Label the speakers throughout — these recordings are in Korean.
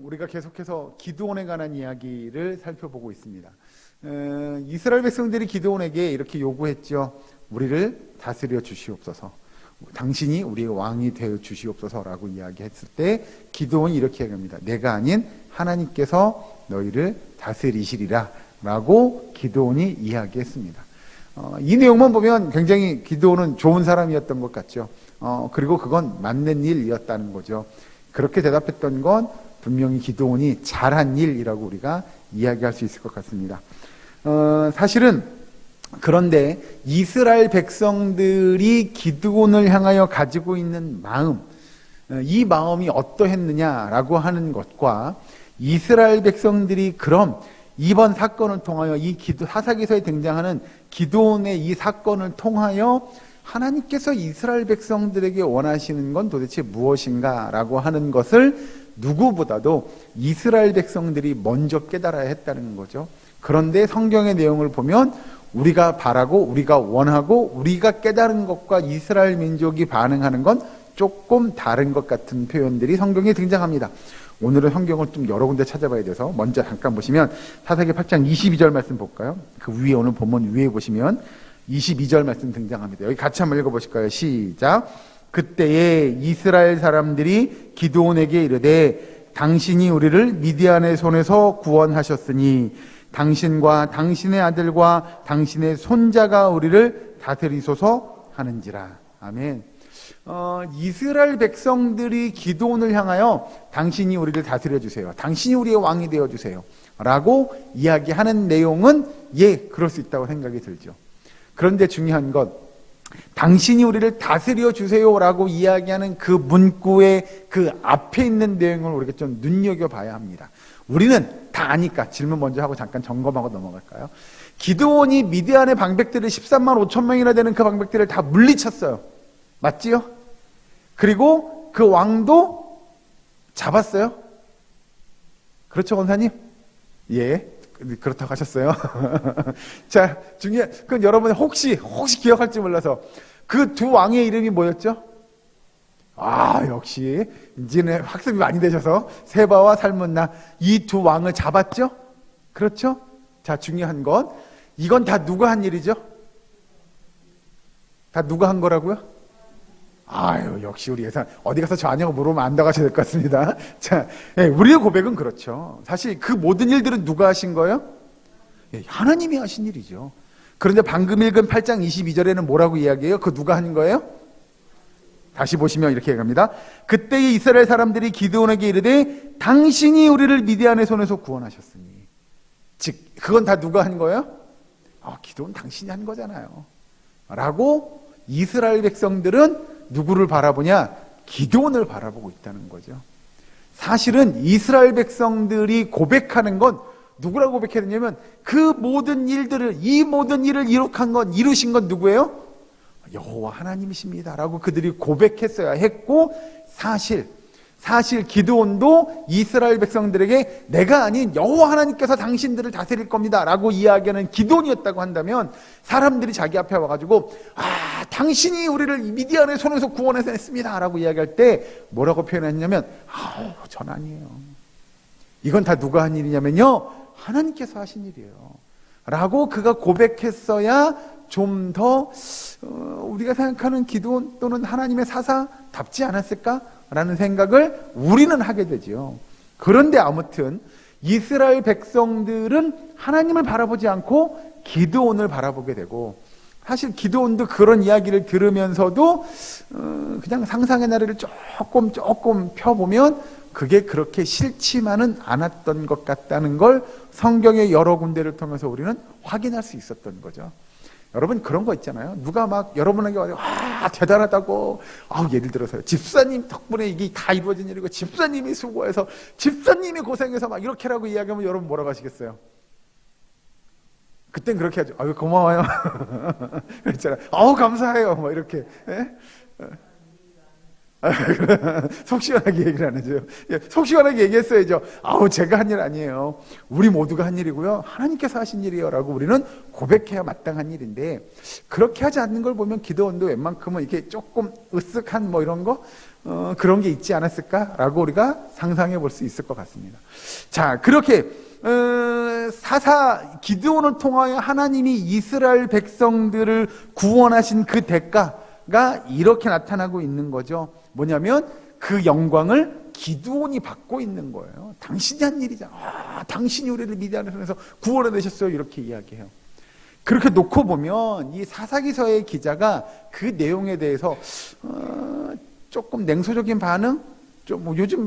Speaker 1: 우리가 계속해서 기드온에 관한 이야기를 살펴보고 있습니다. 이스라엘 백성들이 기드온에게 이렇게 요구했죠. 우리를 다스려 주시옵소서. 당신이 우리의 왕이 되어 주시옵소서라고 이야기했을 때 기드온이 이렇게 얘기합니다. 내가 아닌 하나님께서 너희를 다스리시리라 라고 기드온이 이야기했습니다. 이 내용만 보면 굉장히 기드온은 좋은 사람이었던 것 같죠. 그리고 그건 맞는 일이었다는 거죠. 그렇게 대답했던 건 분명히 기드온이 잘한 일이라고 우리가 이야기할 수 있을 것 같습니다. 사실은 그런데 이스라엘 백성들이 기드온을 향하여 가지고 있는 마음, 이 마음이 어떠했느냐라고 하는 것과 이스라엘 백성들이 그럼 이번 사건을 통하여 이 사사기서에 등장하는 기드온의 이 사건을 통하여 하나님께서 이스라엘 백성들에게 원하시는 건 도대체 무엇인가 라고 하는 것을 누구보다도 이스라엘 백성들이 먼저 깨달아야 했다는 거죠. 그런데 성경의 내용을 보면 우리가 바라고 우리가 원하고 우리가 깨달은 것과 이스라엘 민족이 반응하는 건 조금 다른 것 같은 표현들이 성경에 등장합니다. 오늘은 성경을 좀 여러 군데 찾아봐야 돼서 먼저 잠깐 보시면 사사기 8장 22절 말씀 볼까요? 그 위에 오늘 본문 위에 보시면 22절 말씀 등장합니다. 여기 같이 한번 읽어보실까요? 시작. 그때에 이스라엘 사람들이 기드온에게 이르되 당신이 우리를 미디안의 손에서 구원하셨으니 당신과 당신의 아들과 당신의 손자가 우리를 다스리소서 하는지라. 아멘. 이스라엘 백성들이 기드온을 향하여 당신이 우리를 다스려 주세요. 당신이 우리의 왕이 되어 주세요. 라고 이야기하는 내용은 그럴 수 있다고 생각이 들죠. 그런데 중요한 것, 당신이 우리를 다스려 주세요라고 이야기하는 그 문구의 그 앞에 있는 내용을 우리가 좀 눈여겨봐야 합니다. 우리는 다 아니까 질문 먼저 하고 잠깐 점검하고 넘어갈까요? 기드온이 미디안의 방백들을 13만 5천 명이나 되는 그 방백들을 다 물리쳤어요. 맞지요? 그리고 그 왕도 잡았어요. 그렇죠, 권사님? 예. 그렇다고 하셨어요. 자, 그건 여러분 혹시 기억할지 몰라서 그 두 왕의 이름이 뭐였죠? 역시 이제는 학습이 많이 되셔서 세바와 살문나 이 두 왕을 잡았죠? 그렇죠? 자, 중요한 건 이건 다 누가 한 일이죠? 다 누가 한 거라고요? 역시 우리 예산 어디 가서 저 아냐고 물으면 안 나가셔야 될 것 같습니다. 자, 우리의 고백은 그렇죠. 사실 그 모든 일들은 누가 하신 거예요? 하나님이 하신 일이죠. 그런데 방금 읽은 8장 22절에는 뭐라고 이야기해요? 그 누가 하는 거예요? 다시 보시면 이렇게 얘기합니다. 그때의 이스라엘 사람들이 기드온에게 이르되 당신이 우리를 미디안의 손에서 구원하셨으니. 즉 그건 다 누가 한 거예요? 기드온 당신이 한 거잖아요. 라고 이스라엘 백성들은 누구를 바라보냐? 기드온을 바라보고 있다는 거죠. 사실은 이스라엘 백성들이 고백하는 건 누구라고 고백했냐면 그 모든 일들을, 이 모든 일을 이루신 건 누구예요? 여호와 하나님이십니다 라고 그들이 고백했어야 했고, 사실 기드온도 이스라엘 백성들에게 내가 아닌 여호와 하나님께서 당신들을 다스릴 겁니다 라고 이야기하는 기드온이었다고 한다면 사람들이 자기 앞에 와가지고 당신이 우리를 미디안의 손에서 구원해냈습니다 라고 이야기할 때 뭐라고 표현했냐면 전 아니에요. 이건 다 누가 한 일이냐면요, 하나님께서 하신 일이에요 라고 그가 고백했어야 좀 더 우리가 생각하는 기드온 또는 하나님의 사사답지 않았을까? 라는 생각을 우리는 하게 되죠. 그런데 아무튼 이스라엘 백성들은 하나님을 바라보지 않고 기드온을 바라보게 되고, 사실 기드온도 그런 이야기를 들으면서도 그냥 상상의 나래를 조금 펴보면 그게 그렇게 싫지만은 않았던 것 같다는 걸 성경의 여러 군데를 통해서 우리는 확인할 수 있었던 거죠. 여러분 그런 거 있잖아요. 누가 막 여러분에게 와서 대단하다고, 예를 들어서요, 집사님 덕분에 이게 다 이루어진 일이고 집사님이 수고해서 집사님이 고생해서 막 이렇게라고 이야기하면 여러분 뭐라고 하시겠어요? 그땐 그렇게 하죠. 고마워요. 그렇잖아요. 감사해요. 뭐 이렇게. 속 시원하게 얘기를 안 해줘요. 속 시원하게 얘기했어야죠. 제가 한 일 아니에요. 우리 모두가 한 일이고요. 하나님께서 하신 일이에요. 라고 우리는 고백해야 마땅한 일인데, 그렇게 하지 않는 걸 보면 기드온도 웬만큼은 이렇게 조금 으쓱한 뭐 이런 거, 그런 게 있지 않았을까라고 우리가 상상해 볼 수 있을 것 같습니다. 자, 그렇게 기드온을 통하여 하나님이 이스라엘 백성들을 구원하신 그 대가가 이렇게 나타나고 있는 거죠. 뭐냐면 그 영광을 기드온이 받고 있는 거예요. 당신이 한 일이잖아. 당신이 우리를 미디안의 손에서 구원해 내셨어요. 이렇게 이야기해요. 그렇게 놓고 보면 이 사사기서의 기자가 그 내용에 대해서 조금 냉소적인 반응? 좀 요즘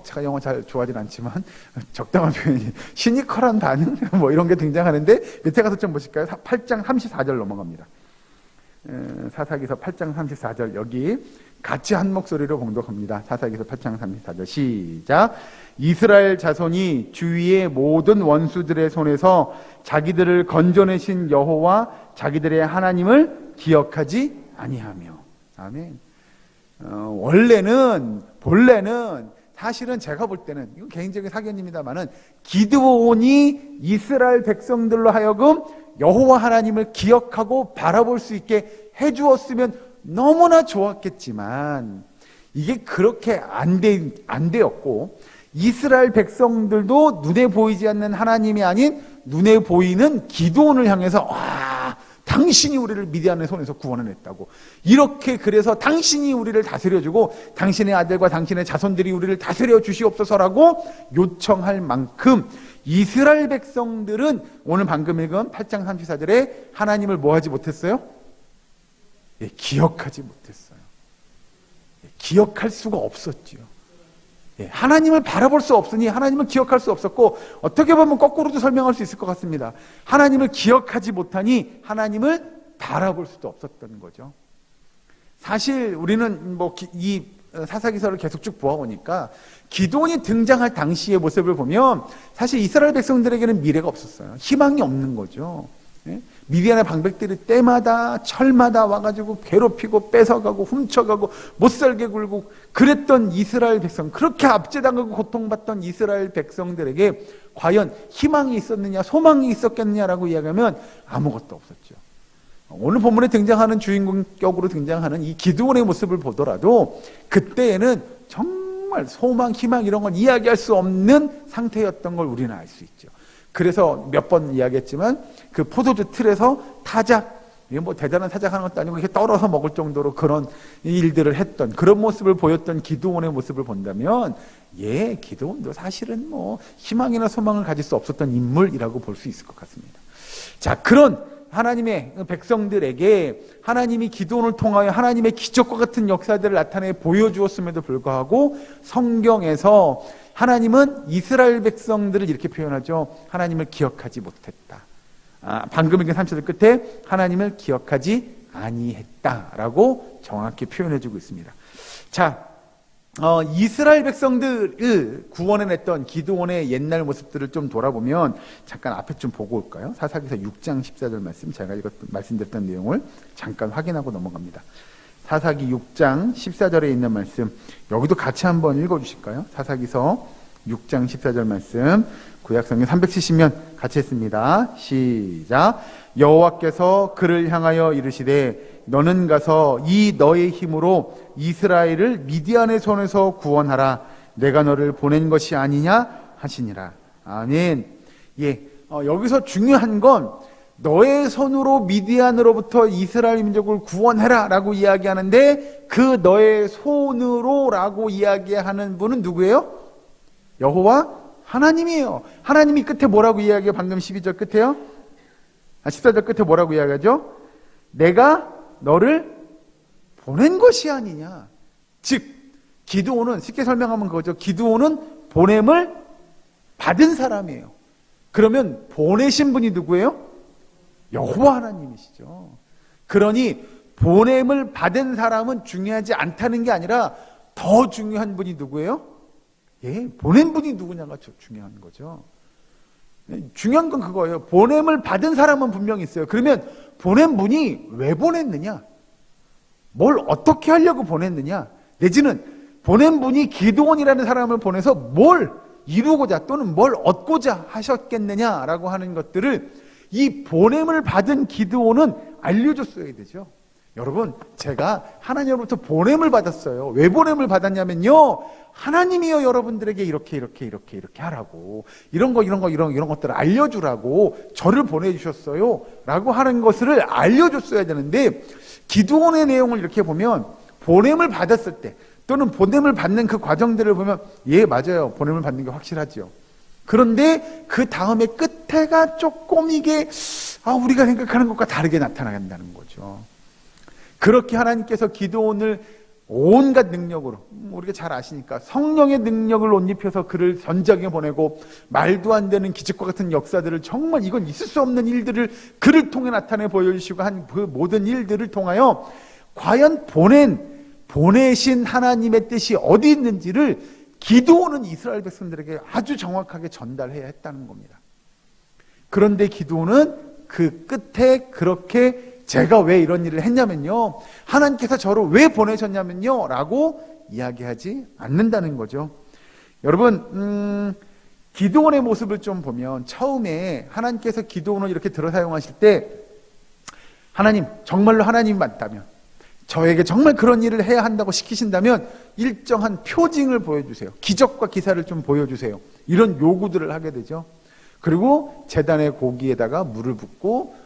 Speaker 1: 제가 영어 잘 좋아하진 않지만 적당한 표현이 시니컬한 반응? 이런 게 등장하는데 밑에 가서 좀 보실까요? 8장 34절 넘어갑니다. 사사기서 8장 34절 여기 같이 한 목소리로 봉독합니다. 사사기서 8장 34절 시작. 이스라엘 자손이 주위의 모든 원수들의 손에서 자기들을 건져내신 여호와 자기들의 하나님을 기억하지 아니하며. 아멘. 본래는 사실은 제가 볼 때는 이건 개인적인 사견입니다만은 기드온이 이스라엘 백성들로 하여금 여호와 하나님을 기억하고 바라볼 수 있게 해주었으면 너무나 좋았겠지만 이게 그렇게 안 되었고 이스라엘 백성들도 눈에 보이지 않는 하나님이 아닌 눈에 보이는 기드온을 향해서 당신이 우리를 미디안의 손에서 구원해냈다고 이렇게 그래서 당신이 우리를 다스려주고 당신의 아들과 당신의 자손들이 우리를 다스려 주시옵소서라고 요청할 만큼 이스라엘 백성들은 오늘 방금 읽은 8장 34절에 하나님을 뭐하지 못했어요? 기억하지 못했어요. 기억할 수가 없었지요. 하나님을 바라볼 수 없으니 하나님을 기억할 수 없었고 어떻게 보면 거꾸로도 설명할 수 있을 것 같습니다. 하나님을 기억하지 못하니 하나님을 바라볼 수도 없었던 거죠. 사실 우리는 이 사사기서를 계속 쭉 보아오니까 기드온이 등장할 당시의 모습을 보면 사실 이스라엘 백성들에게는 미래가 없었어요. 희망이 없는 거죠. 미디안의 방백들이 때마다 철마다 와가지고 괴롭히고 뺏어가고 훔쳐가고 못살게 굴고 그랬던 이스라엘 백성, 그렇게 압제당하고 고통받던 이스라엘 백성들에게 과연 희망이 있었느냐 소망이 있었겠느냐라고 이야기하면 아무것도 없었죠. 오늘 본문에 등장하는 주인공격으로 등장하는 이 기드온의 모습을 보더라도 그때에는 정말 소망, 희망 이런 건 이야기할 수 없는 상태였던 걸 우리는 알 수 있죠. 그래서 몇 번 이야기했지만 그 포도주 틀에서 타작, 이게 대단한 타작하는 것도 아니고 이렇게 떨어서 먹을 정도로 그런 일들을 했던 그런 모습을 보였던 기드온의 모습을 본다면 기드온도 사실은 희망이나 소망을 가질 수 없었던 인물이라고 볼 수 있을 것 같습니다. 자, 그런 하나님의 백성들에게 하나님이 기드온을 통하여 하나님의 기적과 같은 역사들을 나타내 보여주었음에도 불구하고 성경에서 하나님은 이스라엘 백성들을 이렇게 표현하죠. 하나님을 기억하지 못했다. 방금 읽은 3절 끝에 하나님을 기억하지 아니했다라고 정확히 표현해주고 있습니다. 자, 이스라엘 백성들을 구원해냈던 기드온의 옛날 모습들을 좀 돌아보면 잠깐 앞에 좀 보고 올까요? 사사기서 6장 14절 말씀, 제가 말씀드렸던 내용을 잠깐 확인하고 넘어갑니다. 사사기 6장 14절에 있는 말씀, 여기도 같이 한번 읽어주실까요? 사사기서 6장 14절 말씀, 구약성경 370면 같이 했습니다. 시작. 여호와께서 그를 향하여 이르시되 너는 가서 이 너의 힘으로 이스라엘을 미디안의 손에서 구원하라. 내가 너를 보낸 것이 아니냐 하시니라. 아멘. 여기서 중요한 건 너의 손으로 미디안으로부터 이스라엘 민족을 구원해라 라고 이야기하는데 그 너의 손으로 라고 이야기하는 분은 누구예요? 여호와 하나님이에요. 하나님이 끝에 뭐라고 이야기해요? 방금 12절 끝에요? 14절 끝에 뭐라고 이야기하죠? 내가 너를 보낸 것이 아니냐. 즉 기드온은 쉽게 설명하면 그거죠. 기드온은 보냄을 받은 사람이에요. 그러면 보내신 분이 누구예요? 여호와 하나님이시죠. 그러니 보냄을 받은 사람은 중요하지 않다는 게 아니라 더 중요한 분이 누구예요? 보낸 분이 누구냐가 중요한 거죠. 중요한 건 그거예요. 보냄을 받은 사람은 분명히 있어요. 그러면 보낸 분이 왜 보냈느냐? 뭘 어떻게 하려고 보냈느냐? 내지는 보낸 분이 기드온이라는 사람을 보내서 뭘 이루고자 또는 뭘 얻고자 하셨겠느냐라고 하는 것들을 이 보냄을 받은 기드온은 알려줬어야 되죠. 여러분, 제가 하나님으로부터 보냄을 받았어요. 왜 보냄을 받았냐면요, 하나님이요 여러분들에게 이렇게 하라고, 이런 것들을 알려주라고 저를 보내주셨어요 라고 하는 것을 알려줬어야 되는데, 기도원의 내용을 이렇게 보면 보냄을 받았을 때 또는 보냄을 받는 그 과정들을 보면 예, 맞아요, 보냄을 받는 게 확실하죠. 그런데 그 다음에 끝에가 조금 이게 우리가 생각하는 것과 다르게 나타나간다는 거죠. 그렇게 하나님께서 기도원을 온갖 능력으로, 우리가 잘 아시니까 성령의 능력을 옷 입혀서 그를 전장에 보내고 말도 안 되는 기적과 같은 역사들을, 정말 이건 있을 수 없는 일들을 그를 통해 나타내 보여주시고 한 그 모든 일들을 통하여 과연 보내신 하나님의 뜻이 어디 있는지를 기도원은 이스라엘 백성들에게 아주 정확하게 전달해야 했다는 겁니다. 그런데 기도원은 그 끝에 그렇게 제가 왜 이런 일을 했냐면요, 하나님께서 저를 왜 보내셨냐면요 라고 이야기하지 않는다는 거죠. 여러분, 기도원의 모습을 좀 보면 처음에 하나님께서 기도원을 이렇게 들어 사용하실 때, 하나님, 정말로 하나님이 맞다면, 저에게 정말 그런 일을 해야 한다고 시키신다면 일정한 표징을 보여주세요, 기적과 기사를 좀 보여주세요, 이런 요구들을 하게 되죠. 그리고 제단의 고기에다가 물을 붓고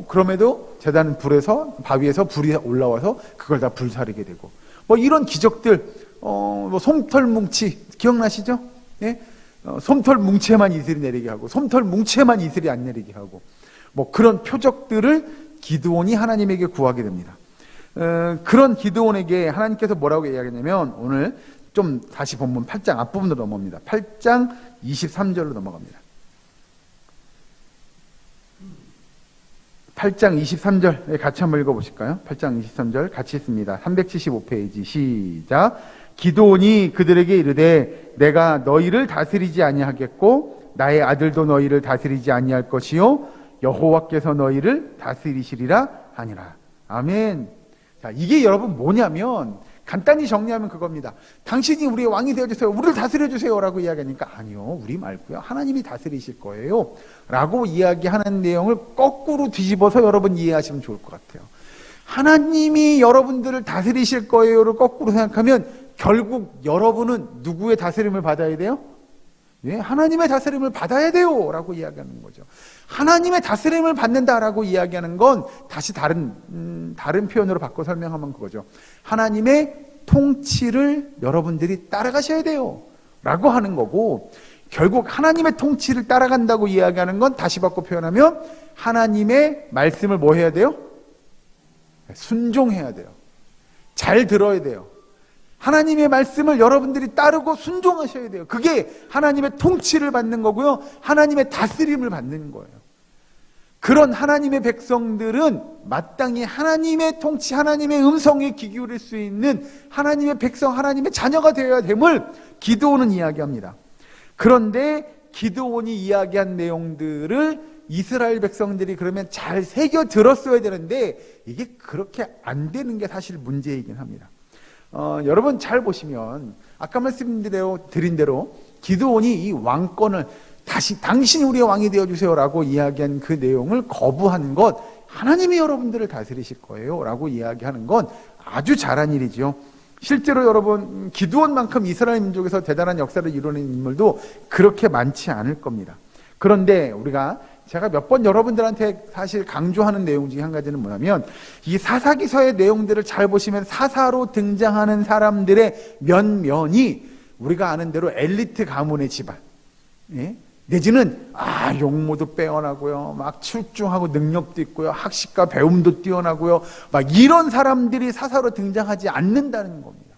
Speaker 1: 그럼에도 제단 불에서, 바위에서 불이 올라와서 그걸 다 불사르게 되고, 이런 기적들, 솜털 뭉치 기억나시죠? 예? 솜털 뭉치에만 이슬이 내리게 하고, 솜털 뭉치에만 이슬이 안 내리게 하고, 그런 표적들을 기드온이 하나님에게 구하게 됩니다. 그런 기드온에게 하나님께서 뭐라고 이야기하냐면, 오늘 좀 다시 본문 8장 앞부분으로 넘어갑니다. 8장 23절로 넘어갑니다. 8장 23절 같이 한번 읽어보실까요? 8장 23절 같이 읽습니다. 375페이지 시작. 기드온이 그들에게 이르되 내가 너희를 다스리지 아니하겠고 나의 아들도 너희를 다스리지 아니할 것이요 여호와께서 너희를 다스리시리라 하니라. 아멘. 자, 이게 여러분 뭐냐면, 간단히 정리하면 그겁니다. 당신이 우리의 왕이 되어주세요, 우리를 다스려주세요 라고 이야기하니까, 아니요, 우리 말고요, 하나님이 다스리실 거예요 라고 이야기하는 내용을 거꾸로 뒤집어서 여러분 이해하시면 좋을 것 같아요. 하나님이 여러분들을 다스리실 거예요를 거꾸로 생각하면 결국 여러분은 누구의 다스림을 받아야 돼요? 예, 하나님의 다스림을 받아야 돼요 라고 이야기하는 거죠. 하나님의 다스림을 받는다라고 이야기하는 건 다시 다른 표현으로 바꿔 설명하면 그거죠. 하나님의 통치를 여러분들이 따라가셔야 돼요 라고 하는 거고, 결국 하나님의 통치를 따라간다고 이야기하는 건 다시 바꿔 표현하면 하나님의 말씀을 뭐 해야 돼요? 순종해야 돼요. 잘 들어야 돼요. 하나님의 말씀을 여러분들이 따르고 순종하셔야 돼요. 그게 하나님의 통치를 받는 거고요, 하나님의 다스림을 받는 거예요. 그런 하나님의 백성들은 마땅히 하나님의 통치, 하나님의 음성에 귀 기울일 수 있는 하나님의 백성, 하나님의 자녀가 되어야 됨을 기드온은 이야기합니다. 그런데 기드온이 이야기한 내용들을 이스라엘 백성들이 그러면 잘 새겨 들었어야 되는데, 이게 그렇게 안 되는 게 사실 문제이긴 합니다. 여러분 잘 보시면 아까 말씀드린 대로 기드온이 이 왕권을 다시 당신이 우리의 왕이 되어주세요라고 이야기한 그 내용을 거부한 것, 하나님이 여러분들을 다스리실 거예요 라고 이야기하는 건 아주 잘한 일이죠. 실제로 여러분 기드온만큼 이스라엘 민족에서 대단한 역사를 이루는 인물도 그렇게 많지 않을 겁니다. 그런데 제가 몇 번 여러분들한테 사실 강조하는 내용 중에 한 가지는 뭐냐면, 이 사사기서의 내용들을 잘 보시면 사사로 등장하는 사람들의 면면이 우리가 아는 대로 엘리트 가문의 집안, 예? 내지는 용모도 빼어나고요, 막 출중하고 능력도 있고요, 학식과 배움도 뛰어나고요, 막 이런 사람들이 사사로 등장하지 않는다는 겁니다.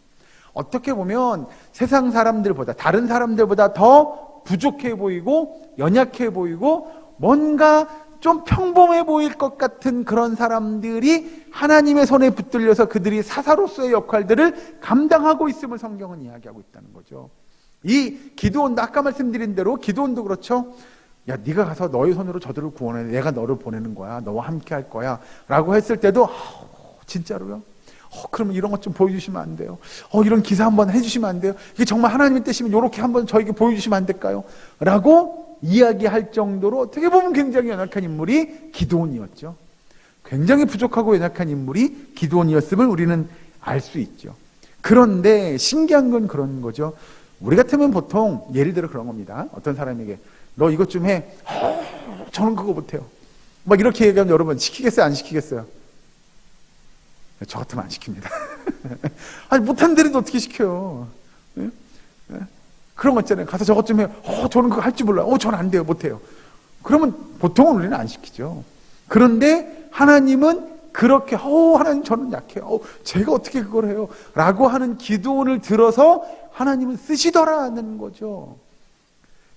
Speaker 1: 어떻게 보면 세상 사람들보다, 다른 사람들보다 더 부족해 보이고 연약해 보이고 뭔가 좀 평범해 보일 것 같은 그런 사람들이 하나님의 손에 붙들려서 그들이 사사로서의 역할들을 감당하고 있음을 성경은 이야기하고 있다는 거죠. 이 기드온도 아까 말씀드린 대로 기드온도 그렇죠. 야, 네가 가서 너의 손으로 저들을 구원해, 내가 너를 보내는 거야, 너와 함께 할 거야 라고 했을 때도 진짜로요? 그러면 이런 것 좀 보여주시면 안 돼요? 이런 기사 한번 해주시면 안 돼요? 이게 정말 하나님의 뜻이면 이렇게 한번 저에게 보여주시면 안 될까요? 라고 이야기할 정도로 어떻게 보면 굉장히 연약한 인물이 기드온이었죠. 굉장히 부족하고 연약한 인물이 기드온이었음을 우리는 알 수 있죠. 그런데 신기한 건 그런 거죠. 우리 같으면 보통 예를 들어 그런 겁니다. 어떤 사람에게 너 이것 좀 해. 저는 그거 못해요. 막 이렇게 얘기하면 여러분 시키겠어요? 안 시키겠어요? 저 같으면 안 시킵니다. 아니 못한 데는 어떻게 시켜요? 예? 예? 그런 거 있잖아요. 가서 저것 좀 해요. 저는 그거 할 줄 몰라요. 저는 안 돼요. 못해요. 그러면 보통은 우리는 안 시키죠. 그런데 하나님은 그렇게 하나님 저는 약해요. 제가 어떻게 그걸 해요? 라고 하는 기도원을 들어서 하나님은 쓰시더라는 거죠.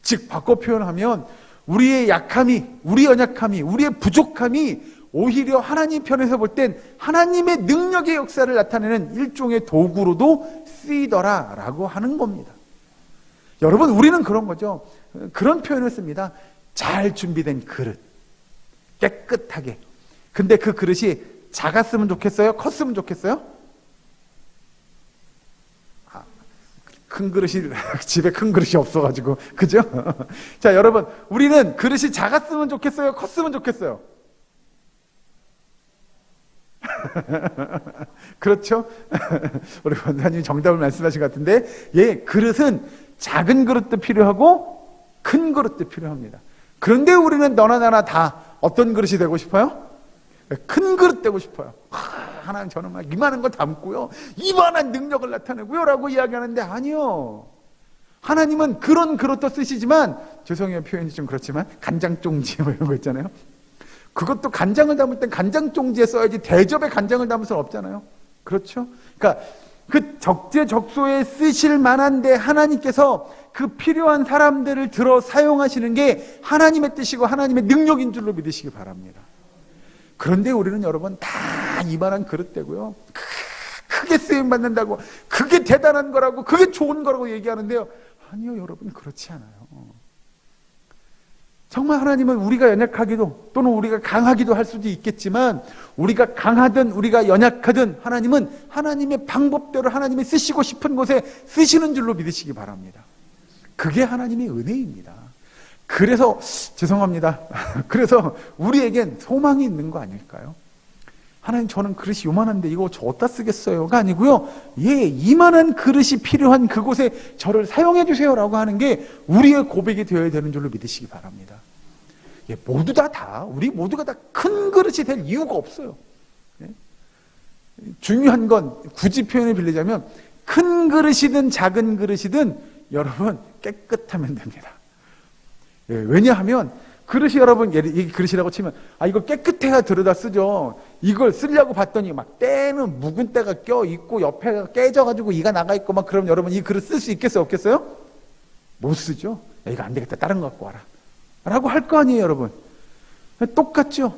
Speaker 1: 즉 바꿔 표현하면 우리의 약함이, 우리 연약함이, 우리의 부족함이 오히려 하나님 편에서 볼 땐 하나님의 능력의 역사를 나타내는 일종의 도구로도 쓰이더라라고 하는 겁니다. 여러분 우리는 그런 거죠. 그런 표현을 씁니다. 잘 준비된 그릇, 깨끗하게. 근데 그 그릇이 작았으면 좋겠어요? 컸으면 좋겠어요? 큰 그릇이 집에 큰 그릇이 없어가지고 그죠? 자 여러분 우리는 그릇이 작았으면 좋겠어요? 컸으면 좋겠어요? 그렇죠? 우리 원사님이 정답을 말씀하신 것 같은데 그릇은 작은 그릇도 필요하고 큰 그릇도 필요합니다. 그런데 우리는 너나 나나 다 어떤 그릇이 되고 싶어요? 큰 그릇 되고 싶어요. 하나님 저는 막 이만한 거 담고요 이만한 능력을 나타내고요 라고 이야기하는데 아니요, 하나님은 그런 그릇도 쓰시지만 죄송해요 표현이 좀 그렇지만 간장종지 뭐 이런 거 있잖아요. 그것도 간장을 담을 땐 간장종지에 써야지 대접에 간장을 담을 수는 없잖아요. 그렇죠? 그러니까 그 적재적소에 쓰실 만한데 하나님께서 그 필요한 사람들을 들어 사용하시는 게 하나님의 뜻이고 하나님의 능력인 줄로 믿으시기 바랍니다. 그런데 우리는 여러분 다 이만한 그릇 되고요 크게 쓰임받는다고 그게 대단한 거라고 그게 좋은 거라고 얘기하는데요, 아니요 여러분 그렇지 않아요. 정말 하나님은 우리가 연약하기도 또는 우리가 강하기도 할 수도 있겠지만 우리가 강하든 우리가 연약하든 하나님은 하나님의 방법대로 하나님이 쓰시고 싶은 곳에 쓰시는 줄로 믿으시기 바랍니다. 그게 하나님의 은혜입니다. 그래서 죄송합니다. 그래서 우리에겐 소망이 있는 거 아닐까요? 하나님 저는 그릇이 요만한데 이거 저 어디다 쓰겠어요가 아니고요, 이만한 그릇이 필요한 그곳에 저를 사용해 주세요라고 하는 게 우리의 고백이 되어야 되는 줄로 믿으시기 바랍니다. 모두 우리 모두가 다 큰 그릇이 될 이유가 없어요. 중요한 건 굳이 표현을 빌리자면 큰 그릇이든 작은 그릇이든 여러분 깨끗하면 됩니다. 왜냐하면 그릇이 여러분 이 그릇이라고 치면 이거 깨끗해야 들여다 쓰죠. 이걸 쓰려고 봤더니 막 때는 묵은 때가 껴 있고 옆에가 깨져가지고 이가 나가 있고 막 그러면 여러분 이 그릇 쓸 수 있겠어요 없겠어요? 못 쓰죠. 이거 안 되겠다 다른 거 갖고 와라 라고 할 거 아니에요 여러분. 똑같죠.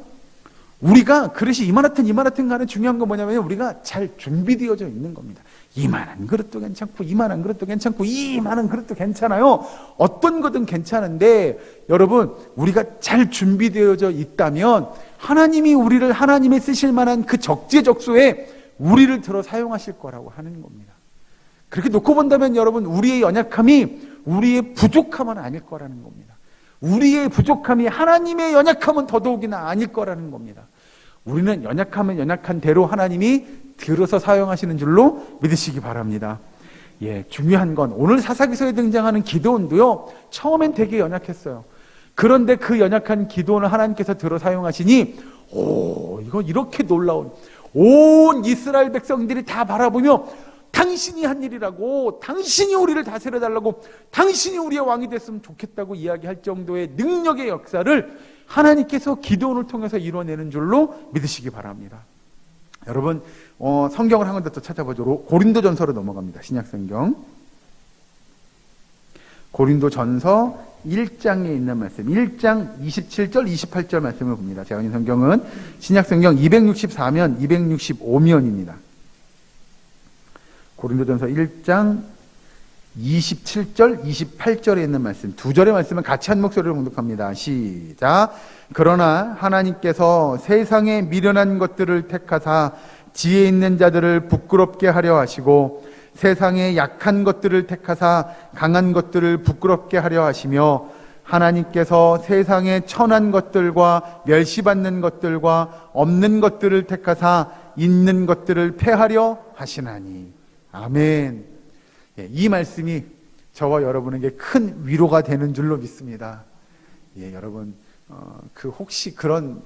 Speaker 1: 우리가 그릇이 이만하든 간에 중요한 건 뭐냐면 우리가 잘 준비되어져 있는 겁니다. 이만한 그릇도 괜찮고 이만한 그릇도 괜찮고 이만한 그릇도 괜찮아요. 어떤 거든 괜찮은데 여러분 우리가 잘 준비되어져 있다면 하나님이 우리를 하나님이 쓰실 만한 그 적재적소에 우리를 들어 사용하실 거라고 하는 겁니다. 그렇게 놓고 본다면 여러분 우리의 연약함이 우리의 부족함은 아닐 거라는 겁니다. 우리의 부족함이 하나님의 연약함은 더더욱이나 아닐 거라는 겁니다. 우리는 연약하면 연약한 대로 하나님이 들어서 사용하시는 줄로 믿으시기 바랍니다. 중요한 건 오늘 사사기서에 등장하는 기드온도요 처음엔 되게 연약했어요. 그런데 그 연약한 기드온을 하나님께서 들어 사용하시니 이거 이렇게 놀라운 온 이스라엘 백성들이 다 바라보며 당신이 한 일이라고, 당신이 우리를 다스려달라고, 당신이 우리의 왕이 됐으면 좋겠다고 이야기할 정도의 능력의 역사를 하나님께서 기드온을 통해서 이뤄내는 줄로 믿으시기 바랍니다. 여러분 성경을 한 군데 더 찾아보죠. 고린도전서로 넘어갑니다. 신약성경 고린도전서 1장에 있는 말씀 1장 27절 28절 말씀을 봅니다. 제가 있는 성경은 신약성경 264면 265면입니다. 고린도전서 1장 27절 28절에 있는 말씀 두 절의 말씀은 같이 한 목소리로 봉독합니다. 시작. 그러나 하나님께서 세상에 미련한 것들을 택하사 지혜 있는 자들을 부끄럽게 하려 하시고 세상에 약한 것들을 택하사 강한 것들을 부끄럽게 하려 하시며 하나님께서 세상에 천한 것들과 멸시받는 것들과 없는 것들을 택하사 있는 것들을 패하려 하시나니. 아멘. 예, 이 말씀이 저와 여러분에게 큰 위로가 되는 줄로 믿습니다. 예, 여러분 혹시 그런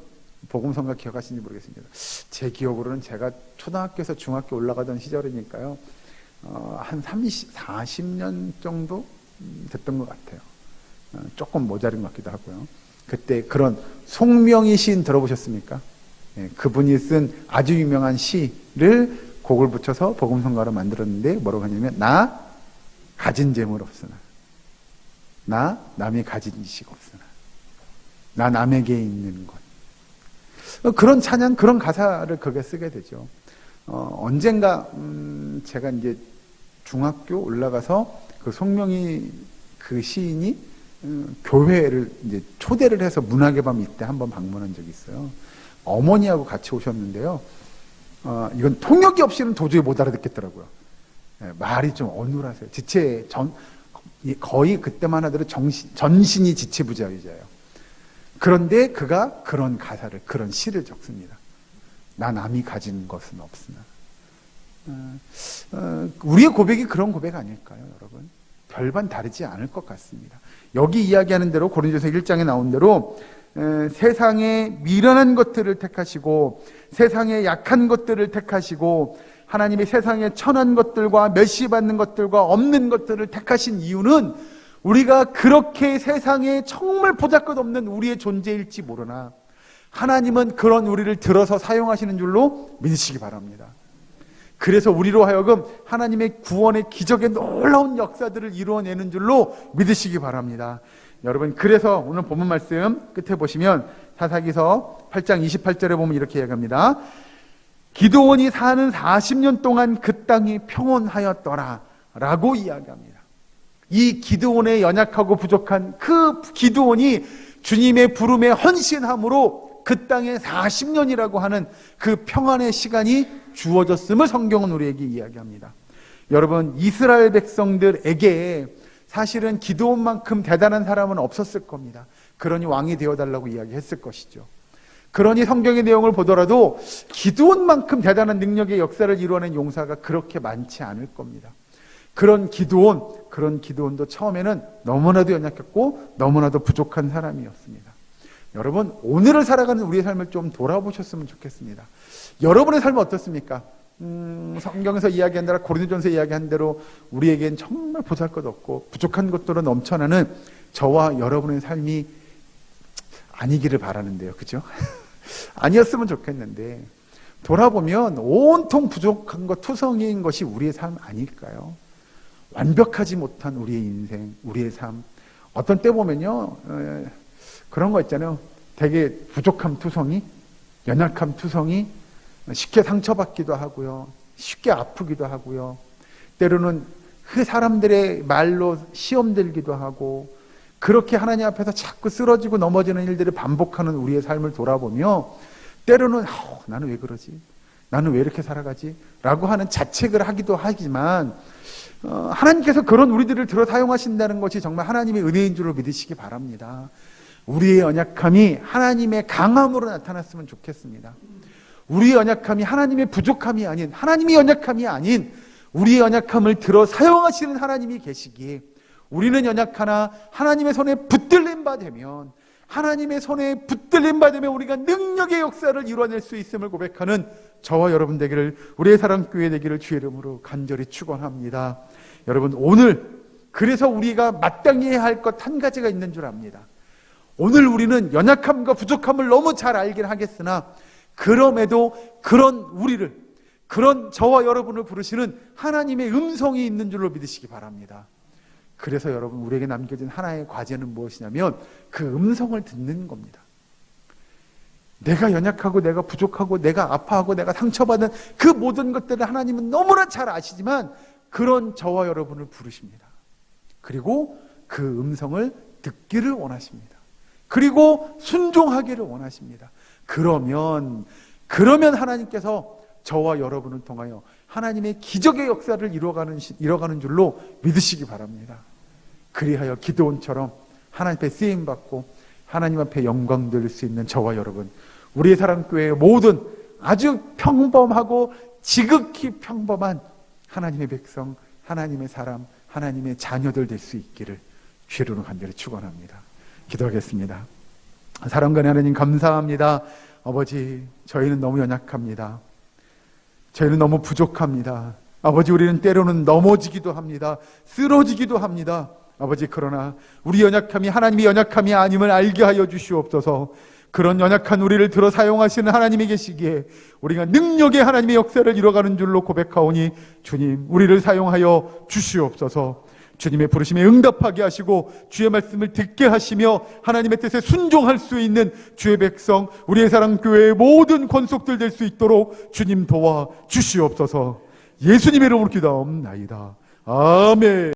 Speaker 1: 복음성가 기억하시는지 모르겠습니다. 제 기억으로는 제가 초등학교에서 중학교 올라가던 시절이니까요, 한 40년 정도 됐던 것 같아요. 조금 모자른 것 같기도 하고요. 그때 그런 송명희 시인 들어보셨습니까? 예, 그분이 쓴 아주 유명한 시를 곡을 붙여서 복음성가로 만들었는데 뭐라고 하냐면, 나 가진 재물 없으나, 나 남이 가진 지식 없으나, 나 남에게 있는 것. 그런 찬양, 그런 가사를 거기에 쓰게 되죠. 언젠가 제가 이제 중학교 올라가서 그 송명희 그 시인이 교회를 이제 초대를 해서 문학의 밤 이때 한번 방문한 적이 있어요. 어머니하고 같이 오셨는데요. 이건 통역이 없이는 도저히 못 알아듣겠더라고요. 예, 말이 좀 어눌하세요. 거의 그때만 하더라도 전신이 지체부자유자예요. 그런데 그가 그런 가사를, 그런 시를 적습니다. 나 남이 가진 것은 없으나. 우리의 고백이 그런 고백 아닐까요, 여러분? 별반 다르지 않을 것 같습니다. 여기 이야기하는 대로 고린도서 1장에 나온 대로 세상의 미련한 것들을 택하시고 세상의 약한 것들을 택하시고 하나님이 세상의 천한 것들과 멸시받는 것들과 없는 것들을 택하신 이유는 우리가 그렇게 세상에 정말 보잘것없는 우리의 존재일지 모르나 하나님은 그런 우리를 들어서 사용하시는 줄로 믿으시기 바랍니다. 그래서 우리로 하여금 하나님의 구원의 기적의 놀라운 역사들을 이루어내는 줄로 믿으시기 바랍니다. 여러분, 그래서 오늘 본문 말씀 끝에 보시면 사사기서 8장 28절에 보면 이렇게 이야기합니다. 기드온이 사는 40년 동안 그 땅이 평온하였더라 라고 이야기합니다. 이 기드온의 연약하고 부족한 그 기드온이 주님의 부름에 헌신함으로 그 땅에 40년이라고 하는 그 평안의 시간이 주어졌음을 성경은 우리에게 이야기합니다. 여러분, 이스라엘 백성들에게 사실은 기드온만큼 대단한 사람은 없었을 겁니다. 그러니 왕이 되어달라고 이야기했을 것이죠. 그러니 성경의 내용을 보더라도 기드온만큼 대단한 능력의 역사를 이루어낸 용사가 그렇게 많지 않을 겁니다. 그런 기드온도 처음에는 너무나도 연약했고 너무나도 부족한 사람이었습니다. 여러분, 오늘을 살아가는 우리의 삶을 좀 돌아보셨으면 좋겠습니다. 여러분의 삶은 어떻습니까? 성경에서 이야기한 대로, 고린도전서 이야기한 대로 우리에겐 정말 보잘것없고 부족한 것들로 넘쳐나는 저와 여러분의 삶이 아니기를 바라는데요. 그죠? 아니었으면 좋겠는데 돌아보면 온통 부족한 것, 투성이인 것이 우리의 삶 아닐까요? 완벽하지 못한 우리의 인생, 우리의 삶. 어떤 때 보면요, 그런 거 있잖아요. 되게 부족함 투성이, 연약함 투성이, 쉽게 상처받기도 하고요, 쉽게 아프기도 하고요, 때로는 그 사람들의 말로 시험 들기도 하고, 그렇게 하나님 앞에서 자꾸 쓰러지고 넘어지는 일들을 반복하는 우리의 삶을 돌아보며 때로는 나는 왜 그러지? 나는 왜 이렇게 살아가지? 라고 하는 자책을 하기도 하지만 하나님께서 그런 우리들을 들어 사용하신다는 것이 정말 하나님의 은혜인 줄로 믿으시기 바랍니다. 우리의 연약함이 하나님의 강함으로 나타났으면 좋겠습니다. 우리의 연약함이 하나님의 부족함이 아닌, 하나님의 연약함이 아닌 우리의 연약함을 들어 사용하시는 하나님이 계시기에 우리는 연약하나 하나님의 손에 붙들린 바 되면, 하나님의 손에 붙들린 바 되면 우리가 능력의 역사를 이루어낼 수 있음을 고백하는 저와 여러분 되기를, 우리의 사랑교회 되기를 주의 이름으로 간절히 축원합니다. 여러분, 오늘 그래서 우리가 마땅히 해야 할 것 한 가지가 있는 줄 압니다. 오늘 우리는 연약함과 부족함을 너무 잘 알긴 하겠으나 그럼에도 그런 우리를, 그런 저와 여러분을 부르시는 하나님의 음성이 있는 줄로 믿으시기 바랍니다. 그래서 여러분, 우리에게 남겨진 하나의 과제는 무엇이냐면 그 음성을 듣는 겁니다. 내가 연약하고 내가 부족하고 내가 아파하고 내가 상처받은 그 모든 것들을 하나님은 너무나 잘 아시지만 그런 저와 여러분을 부르십니다. 그리고 그 음성을 듣기를 원하십니다. 그리고 순종하기를 원하십니다. 그러면 하나님께서 저와 여러분을 통하여 하나님의 기적의 역사를 이뤄가는 줄로 믿으시기 바랍니다. 그리하여 기드온처럼 하나님 앞에 쓰임받고 하나님 앞에 영광 돌릴 수 있는 저와 여러분, 우리의 사랑교회의 모든 아주 평범하고 지극히 평범한 하나님의 백성, 하나님의 사람, 하나님의 자녀들 될 수 있기를 주의로 간절히 축원합니다. 기도하겠습니다. 사랑하는 하나님, 감사합니다. 아버지, 저희는 너무 연약합니다. 저희는 너무 부족합니다. 아버지, 우리는 때로는 넘어지기도 합니다. 쓰러지기도 합니다. 아버지, 그러나 우리 연약함이 하나님의 연약함이 아님을 알게 하여 주시옵소서. 그런 연약한 우리를 들어 사용하시는 하나님이 계시기에 우리가 능력의 하나님의 역사를 이뤄가는 줄로 고백하오니 주님, 우리를 사용하여 주시옵소서. 주님의 부르심에 응답하게 하시고 주의 말씀을 듣게 하시며 하나님의 뜻에 순종할 수 있는 주의 백성, 우리의 사랑교회의 모든 권속들 될 수 있도록 주님 도와 주시옵소서. 예수님의 이름으로 기도하옵나이다. 아멘.